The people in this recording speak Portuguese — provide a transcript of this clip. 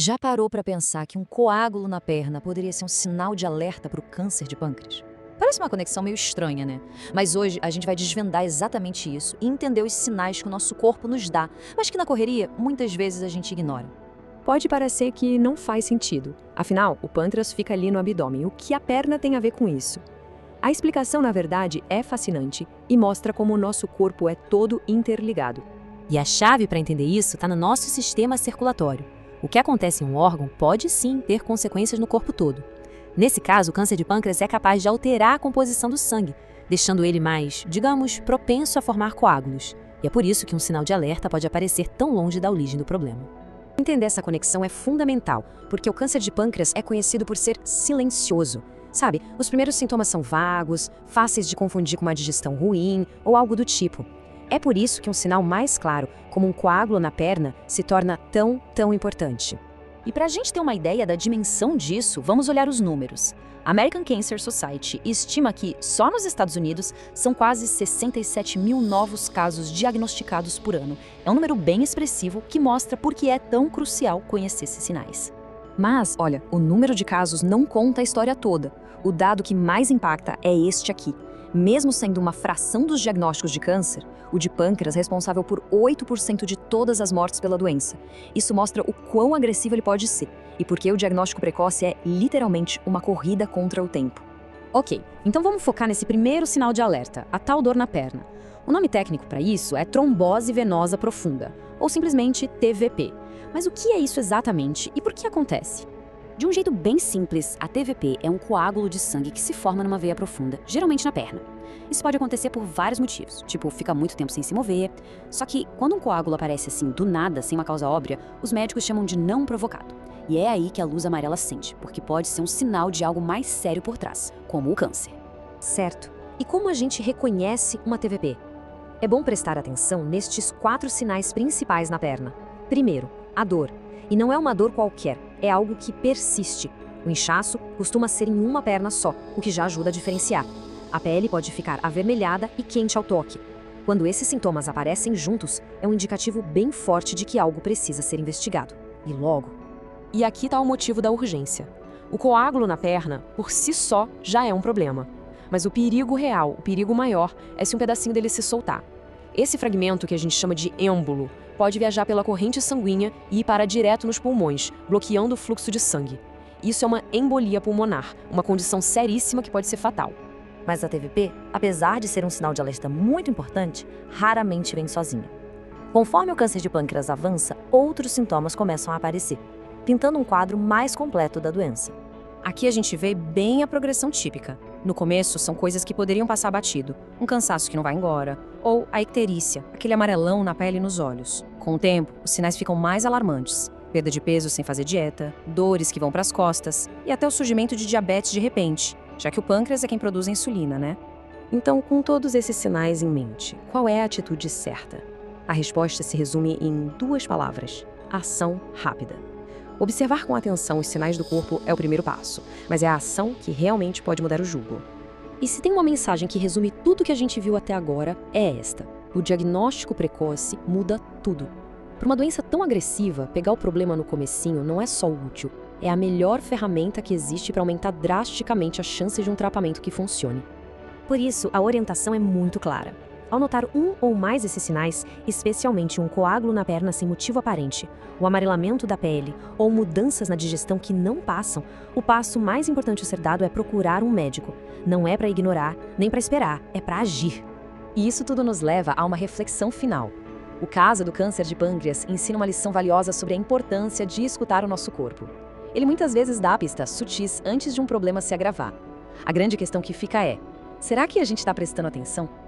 Já parou para pensar que um coágulo na perna poderia ser um sinal de alerta para o câncer de pâncreas? Parece uma conexão meio estranha, né? Mas hoje a gente vai desvendar exatamente isso e entender os sinais que o nosso corpo nos dá, mas que na correria muitas vezes a gente ignora. Pode parecer que não faz sentido. Afinal, o pâncreas fica ali no abdômen. O que a perna tem a ver com isso? A explicação, na verdade, é fascinante e mostra como o nosso corpo é todo interligado. E a chave para entender isso está no nosso sistema circulatório. O que acontece em um órgão pode sim ter consequências no corpo todo. Nesse caso, o câncer de pâncreas é capaz de alterar a composição do sangue, deixando ele mais, digamos, propenso a formar coágulos. E é por isso que um sinal de alerta pode aparecer tão longe da origem do problema. Entender essa conexão é fundamental, porque o câncer de pâncreas é conhecido por ser silencioso. Sabe, os primeiros sintomas são vagos, fáceis de confundir com uma digestão ruim ou algo do tipo. É por isso que um sinal mais claro, como um coágulo na perna, se torna tão importante. E para a gente ter uma ideia da dimensão disso, vamos olhar os números. A American Cancer Society estima que, só nos Estados Unidos, são quase 67 mil novos casos diagnosticados por ano. É um número bem expressivo que mostra por que é tão crucial conhecer esses sinais. Mas, olha, o número de casos não conta a história toda. O dado que mais impacta é este aqui. Mesmo sendo uma fração dos diagnósticos de câncer, o de pâncreas é responsável por 8% de todas as mortes pela doença. Isso mostra o quão agressivo ele pode ser, e porque o diagnóstico precoce é, literalmente, uma corrida contra o tempo. Ok, então vamos focar nesse primeiro sinal de alerta, a tal dor na perna. O nome técnico para isso é trombose venosa profunda, ou simplesmente TVP. Mas o que é isso exatamente e por que acontece? De um jeito bem simples, a TVP é um coágulo de sangue que se forma numa veia profunda, geralmente na perna. Isso pode acontecer por vários motivos, tipo, fica muito tempo sem se mover. Só que, quando um coágulo aparece assim, do nada, sem uma causa óbvia, os médicos chamam de não provocado. E é aí que a luz amarela acende, porque pode ser um sinal de algo mais sério por trás, como o câncer. Certo. E como a gente reconhece uma TVP? É bom prestar atenção nestes 4 sinais principais na perna. Primeiro, a dor. E não é uma dor qualquer, é algo que persiste. O inchaço costuma ser em uma perna só, o que já ajuda a diferenciar. A pele pode ficar avermelhada e quente ao toque. Quando esses sintomas aparecem juntos, é um indicativo bem forte de que algo precisa ser investigado. E logo. E aqui está o motivo da urgência. O coágulo na perna, por si só, já é um problema. Mas o perigo real, o perigo maior, é se um pedacinho dele se soltar. Esse fragmento, que a gente chama de êmbolo, pode viajar pela corrente sanguínea e ir parar direto nos pulmões, bloqueando o fluxo de sangue. Isso é uma embolia pulmonar, uma condição seríssima que pode ser fatal. Mas a TVP, apesar de ser um sinal de alerta muito importante, raramente vem sozinha. Conforme o câncer de pâncreas avança, outros sintomas começam a aparecer, pintando um quadro mais completo da doença. Aqui a gente vê bem a progressão típica. No começo, são coisas que poderiam passar batido. Um cansaço que não vai embora, ou a icterícia, aquele amarelão na pele e nos olhos. Com o tempo, os sinais ficam mais alarmantes. Perda de peso sem fazer dieta, dores que vão para as costas e até o surgimento de diabetes de repente, já que o pâncreas é quem produz a insulina, né? Então, com todos esses sinais em mente, qual é a atitude certa? A resposta se resume em 2 palavras: ação rápida. Observar com atenção os sinais do corpo é o primeiro passo, mas é a ação que realmente pode mudar o jogo. E se tem uma mensagem que resume tudo que a gente viu até agora, é esta: o diagnóstico precoce muda tudo. Para uma doença tão agressiva, pegar o problema no comecinho não é só útil, é a melhor ferramenta que existe para aumentar drasticamente as chances de um tratamento que funcione. Por isso, a orientação é muito clara. Ao notar um ou mais desses sinais, especialmente um coágulo na perna sem motivo aparente, o amarelamento da pele ou mudanças na digestão que não passam, o passo mais importante a ser dado é procurar um médico. Não é para ignorar, nem para esperar, é para agir. E isso tudo nos leva a uma reflexão final. O caso do câncer de pâncreas ensina uma lição valiosa sobre a importância de escutar o nosso corpo. Ele muitas vezes dá pistas sutis antes de um problema se agravar. A grande questão que fica é: será que a gente está prestando atenção?